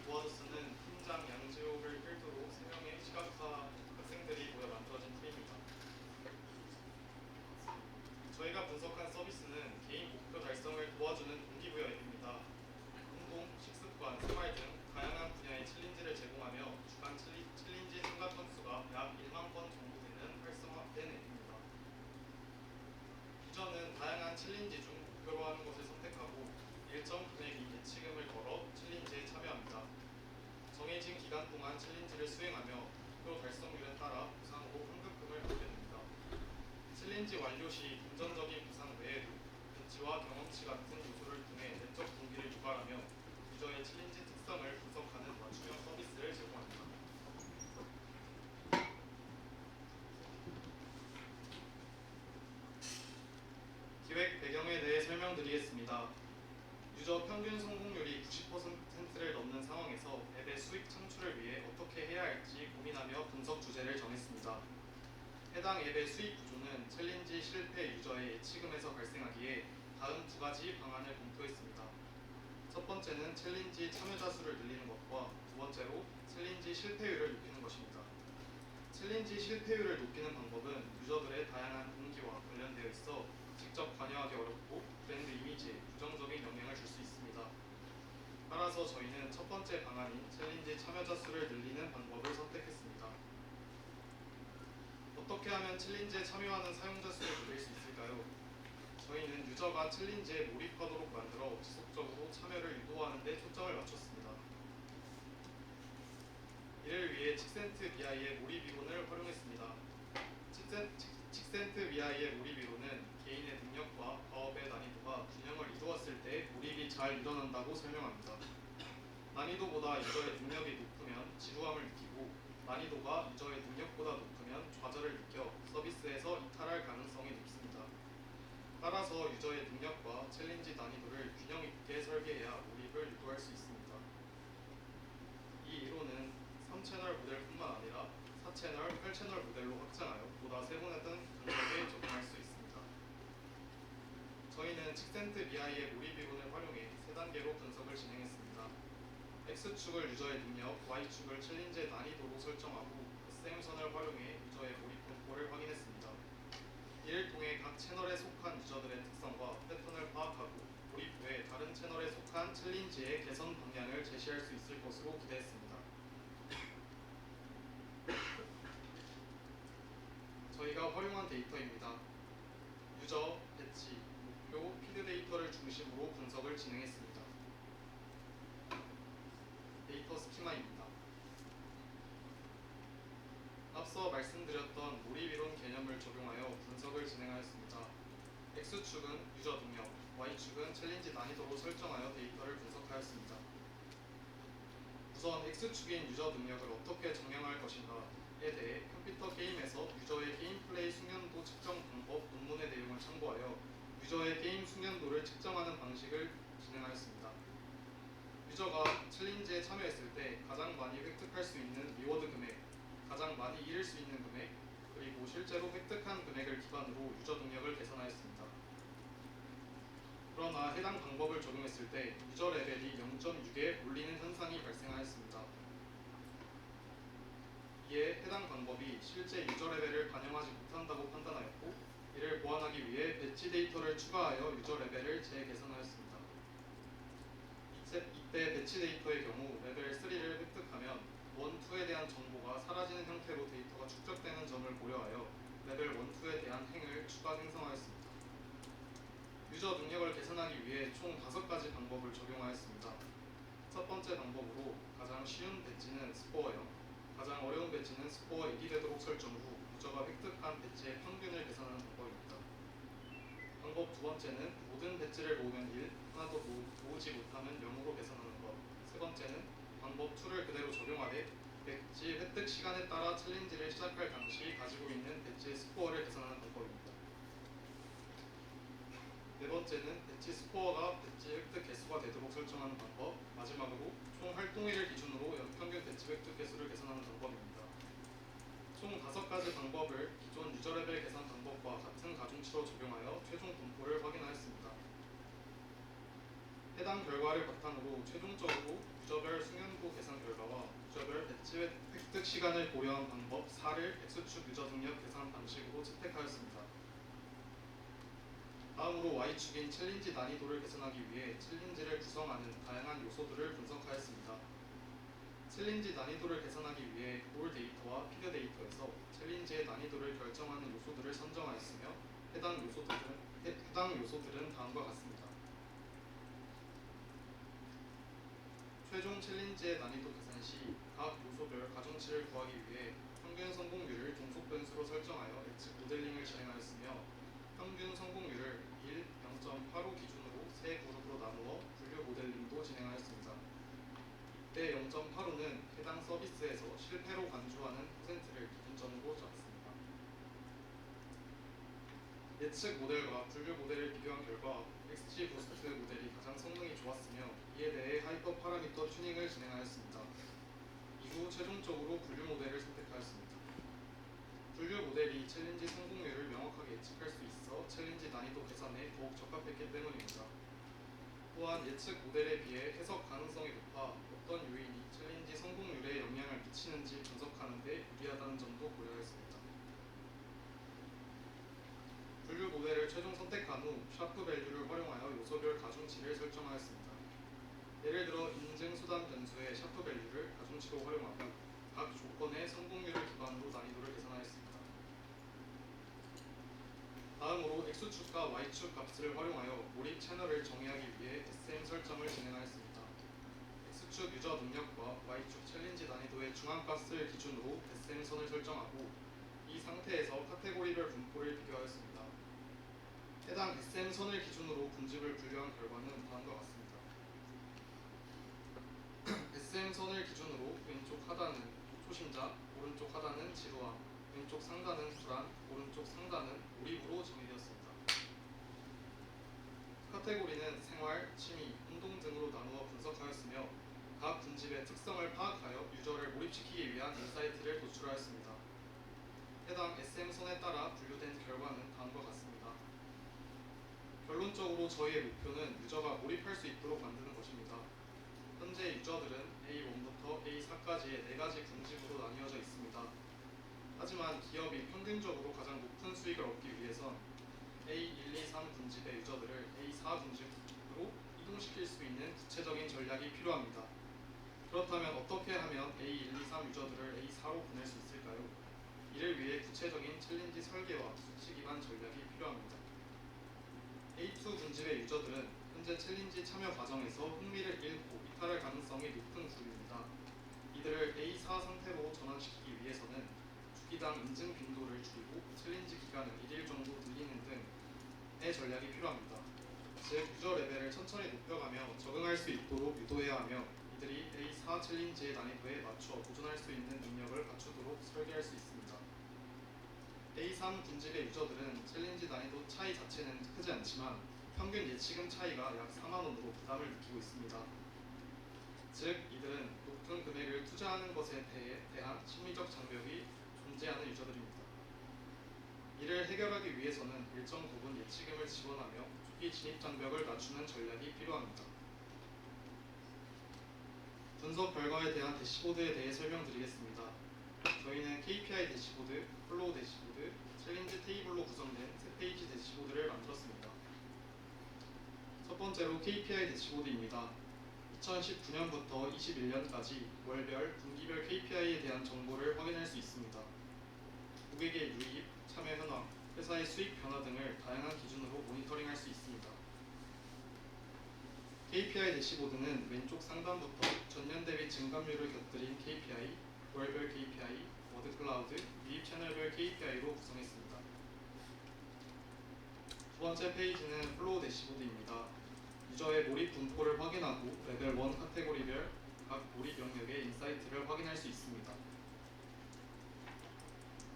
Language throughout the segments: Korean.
도와줘스는 팀장 양지호를 필두로 3명의 시각화 학생들이 모여 만들어진 팀입니다. 저희가 분석한 서비스는 개인 목표 달성을 도와주는 동기부여 앱입니다. 운동, 식습관, 생활 등 다양한 분야의 챌린지를 제공하며 주간 챌린지 참가 건수가 약 1만 건 정도 되는 활성화된 앱입니다. 유저는 다양한 챌린지 중 목표로 하는 것을 선택하고 일정 금액의 예치금을 걸어 챌린지에 참여합니다. 정해진 기간 동안 챌린지를 수행하며 목표 달성률에 따라 보상으로 환급금을 받게 됩니다. 챌린지 완료 시 금전적인 보상 외에도 배지와 경험치 같은 요소를 통해 내적 동기를 유발하며 유저의 챌린지 특성을 분석하는 맞춤형 서비스를 제공합니다. 기획 배경에 대해 설명드리겠습니다. 유저 평균 성공률이 90%를 넘는 상황에서 앱의 수익 창출을 위해 어떻게 해야 할지 고민하며 분석 주제를 정했습니다. 해당 앱의 수익 구조는 챌린지 실패 유저의 예치금에서 발생하기에 다음 두 가지 방안을 검토했습니다. 첫 번째는 챌린지 참여자 수를 늘리는 것과 두 번째로 챌린지 실패율을 높이는 것입니다. 챌린지 실패율을 높이는 방법은 유저들의 다양한 동기와 관련되어 있어 직접 관여하기 어렵고 브랜드 이미지에 부정적인 영향을 줄 수 있습니다. 따라서 저희는 첫 번째 방안인 챌린지 참여자 수를 늘리는 방법을 선택했습니다. 어떻게 하면 챌린지에 참여하는 사용자 수를 늘릴 수 있을까요? 저희는 유저가 챌린지에 몰입하도록 만들어 지속적으로 참여를 유도하는 데 초점을 맞췄습니다. 이를 위해 칙센트 BI의 몰입 이론을 활용했습니다. 칙센트 BI의 몰입 이론은 개인의 능력과 과업의 난이도가 균형을 이루었을 때 몰입이 잘 일어난다고 설명합니다. 난이도보다 유저의 능력이 높으면 지루함을 느끼고 난이도가 유저의 능력보다 높으면 좌절을 느껴 서비스에서 이탈할 가능성이 높습니다. 따라서 유저의 능력과 챌린지 난이도를 균형 있게 설계해야 몰입을 유도할 수 있습니다. 이 이론은 3채널 모델뿐만 아니라 4채널, 8채널 모델로 확장하여 보다 세분화된 방법에 적용할 수 있습니다. 저희는 칙센트 BI의 몰입 이론을 활용해 3단계로 분석을 진행했습니다. X축을 유저의 능력, Y축을 챌린지의 난이도로 설정하고 SM선을 활용해 유저의 몰입 분포를 확인했습니다. 이를 통해 각 채널에 속한 유저들의 특성과 패턴을 파악하고 몰입 후에 다른 채널에 속한 챌린지의 개선 방향을 제시할 수 있을 것으로 기대했습니다. 저희가 활용한 데이터입니다. 유저, 배치, 목표, 피드 데이터를 중심으로 분석을 진행했습니다. 데이터 스키마입니다. 앞서 말씀드렸던 몰입이론 개념을 적용하여 분석을 진행하였습니다. X축은 유저 능력, Y축은 챌린지 난이도로 설정하여 데이터를 분석하였습니다. 우선 X축인 유저 능력을 어떻게 정량할 것인가에 대해 컴퓨터 게임에서 유저의 게임 플레이 숙련도 측정 방법 논문의 내용을 참고하여 유저의 게임 숙련도를 측정하는 방식을 진행하였습니다. 유저가 챌린지에 참여했을 때 가장 많이 획득할 수 있는 리워드 금액, 가장 많이 잃을 수 있는 금액, 그리고 실제로 획득한 금액을 기반으로 유저 능력을 계산하였습니다. 그러나 해당 방법을 적용했을 때 유저 레벨이 0.6에 올리는 현상이 발생하였습니다. 이에 해당 방법이 실제 유저 레벨을 반영하지 못한다고 판단하였고 이를 보완하기 위해 배치 데이터를 추가하여 유저 레벨을 재계산하였습니다. 이때 배치 데이터의 경우 레벨 3를 획득하면 1, 2에 대한 정보가 사라지는 형태로 데이터가 축적되는 점을 고려하여 레벨 1, 2에 대한 행을 추가 생성하였습니다. 유저 능력을 계산하기 위해 총 5가지 방법을 적용하였습니다. 첫 번째 방법으로 가장 쉬운 배지는 스코어 0, 가장 어려운 배지는 스코어 1이 되도록 설정 후 유저가 획득한 배지의 평균을 계산하는 방법입니다. 방법 두 번째는 모든 배지를 모으면 1, 하나도 모으지 못하면 0으로 계산하는 것. 세 번째는 방법 2를 그대로 적용하되 배지 획득 시간에 따라 챌린지를 시작할 당시 가지고 있는 배지의 스코어를 계산하는 방법입니다. 네 번째는 배치 스코어가 배치 획득 개수가 되도록 설정하는 방법, 마지막으로 총 활동일을 기준으로 연평균 배치 획득 개수를 계산하는 방법입니다. 총 5가지 방법을 기존 유저 레벨 계산 방법과 같은 가중치로 적용하여 최종 분포를 확인하였습니다. 해당 결과를 바탕으로 최종적으로 유저별 숙련도 계산 결과와 유저별 배치 획득 시간을 고려한 방법 4를 X축 유저 능력 계산 방식으로 채택하였습니다. 다음으로 Y축인 챌린지 난이도를 계산하기 위해 챌린지를 구성하는 다양한 요소들을 분석하였습니다. 챌린지 난이도를 계산하기 위해 올 데이터와 피드 데이터에서 챌린지의 난이도를 결정하는 요소들을 선정하였으며 해당 요소들은 다음과 같습니다. 최종 챌린지의 난이도 계산 시 각 요소별 가중치를 구하기 위해 평균 성공률을 종속 변수로 설정하여 예측 모델링을 진행하였으며 평균 성공률을 1, 0.85 기준으로 세 그룹으로 나누어 분류 모델링도 진행하였습니다. 이때 0.85는 해당 서비스에서 실패로 간주하는 퍼센트를 기준점으로 잡았습니다. 예측 모델과 분류 모델을 비교한 결과 XG부스트 모델이 가장 성능이 좋았으며 이에 대해 하이퍼 파라미터 튜닝을 진행하였습니다. 이후 최종적으로 분류 모델을 선택하였습니다. 분류 모델이 챌린지 성공률을 명확하게 예측할 수 있어 챌린지 난이도 계산에 더욱 적합했기 때문입니다. 또한 예측 모델에 비해 해석 가능성이 높아 어떤 요인이 챌린지 성공률에 영향을 미치는지 분석하는 데 유리하다는 점도 고려했습니다. 분류 모델을 최종 선택한 후 샤프 밸류를 활용하여 요소별 가중치를 설정하였습니다. 예를 들어 인증 수단 변수의 샤프 밸류를 가중치로 활용하고 각 조건의 성공률을 기반으로 난이도를 계산하였습니다. 다음으로 X축과 Y축 값을 활용하여 몰입 채널을 정의하기 위해 SM 설정을 진행하였습니다. X축 유저 능력과 Y축 챌린지 난이도의 중앙값을 기준으로 SM선을 설정하고 이 상태에서 카테고리별 분포를 비교하였습니다. 해당 SM선을 기준으로 분집을 분류한 결과는 다음과 같습니다. SM선을 기준으로 왼쪽 하단은 초심자, 오른쪽 하단은 지루함, 왼쪽 상단은 불안, 오른쪽 상단은 몰입으로 정의되었습니다. 카테고리는 생활, 취미, 운동 등으로 나누어 분석하였으며 각 분집의 특성을 파악하여 유저를 몰입시키기 위한 인사이트를 도출하였습니다. 해당 SM선에 따라 분류된 결과는 다음과 같습니다. 결론적으로 저희의 목표는 유저가 몰입할 수 있도록 만드는 것입니다. 현재 유저들은 A1부터 A4까지의 4가지 분집으로 나뉘어져 있습니다. 하지만 기업이 평균적으로 가장 높은 수익을 얻기 위해선 A1, 2, 3 분집의 유저들을 A4 분집으로 이동시킬 수 있는 구체적인 전략이 필요합니다. 그렇다면 어떻게 하면 A1, 2, 3 유저들을 A4로 보낼 수 있을까요? 이를 위해 구체적인 챌린지 설계와 수치 기반 전략이 필요합니다. A2 분집의 유저들은 현재 챌린지 참여 과정에서 흥미를 잃고 이탈할 가능성이 높은 그룹입니다. 이들을 A4 상태로 전환시키기 위해서는 주기당 인증 빈도를 줄이고 챌린지 기간을 1일 정도 늘리는 등의 전략이 필요합니다. 즉 유저 레벨을 천천히 높여가며 적응할 수 있도록 유도해야 하며 이들이 A4 챌린지의 난이도에 맞춰 도전할 수 있는 능력을 갖추도록 설계할 수 있습니다. A3 분집의 유저들은 챌린지 난이도 차이 자체는 크지 않지만 평균 예치금 차이가 약 4만원으로 부담을 느끼고 있습니다. 즉 이들은 높은 금액을 투자하는 것에 대한 심리적 장벽이 존재하는 유저들입니다. 이를 해결하기 위해서는 일정 부분 예치금을 지원하며 초기 진입 장벽을 낮추는 전략이 필요합니다. 분석 결과에 대한 대시보드에 대해 설명드리겠습니다. 저희는 KPI 대시보드, 플로우 대시보드, 챌린지 테이블로 구성된 3페이지 대시보드를 만들었습니다. 첫 번째로 KPI 대시보드입니다. 2019년부터 21년까지 월별, 분기별 KPI에 대한 정보를 확인할 수 있습니다. 고객의 유입, 참여 현황, 회사의 수익 변화 등을 다양한 기준으로 모니터링할 수 있습니다. KPI 대시보드는 왼쪽 상단부터 전년 대비 증감률을 곁들인 KPI, 월별 KPI, 워드클라우드, 유입 채널별 KPI로 구성했습니다. 두 번째 페이지는 플로우 대시보드입니다. 유저의 몰입 분포를 확인하고 레벨 1 카테고리별 각 몰입 영역의 인사이트를 확인할 수 있습니다.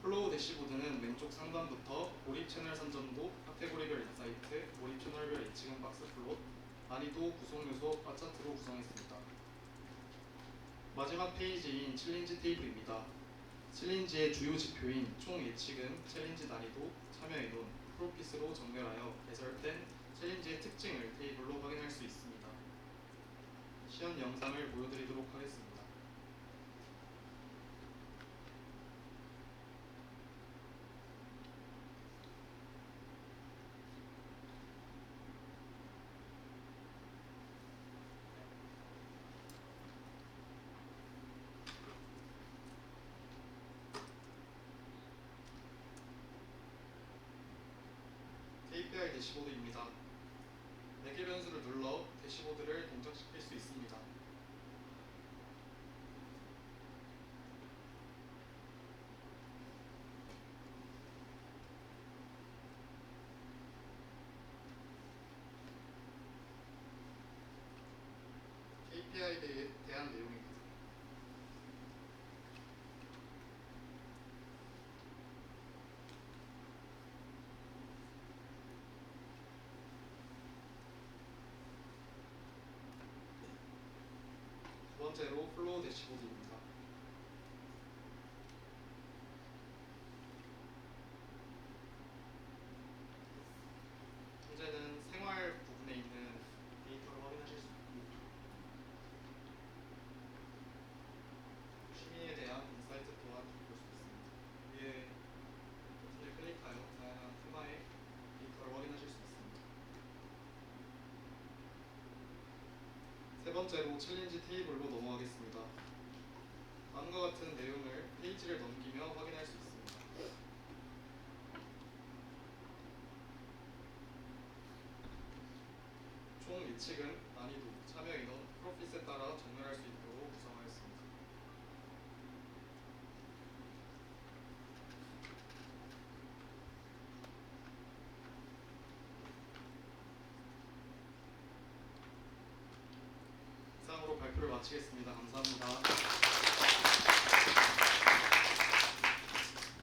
플로우 대시보드는 왼쪽 상단부터 몰입 채널 선점도, 카테고리별 인사이트, 몰입 채널별 예치금 박스 플롯, 난이도, 구성 요소, 바 차트로 구성했습니다. 마지막 페이지인 챌린지 테이블입니다. 챌린지의 주요 지표인 총 예치금, 챌린지 난이도, 참여 인원, 프로핏으로 정렬하여 배설된 챌린지의 특징을 테이블로 확인할 수 있습니다. 시연 영상을 보여드리도록 하겠습니다. KPI 대시보드입니다. 4개 변수를 눌러 대시보드를 동작시킬 수 있습니다. KPI에 대한 내용입니다. 두 번째로 플로우 대시보드입니다. 현재는 생활 부분에 있는 데이터를 확인하실 수 있고 취미에 대한 인사이트 또한 볼 수 있습니다. 위에 버튼을 클릭하여 다양한 테마의 데이터를 확인하실 수 있습니다. 세 번째로 챌린지 테이블로 넘어가겠습니다. 다음과 같은 내용을 페이지를 넘기며 확인할 수 있습니다. 총 예측은 난이도, 참여 인원, 프로핏에 따라 정렬할 수 있도록 구성하였습니다. 이상으로 발표를 마치겠습니다. 감사합니다.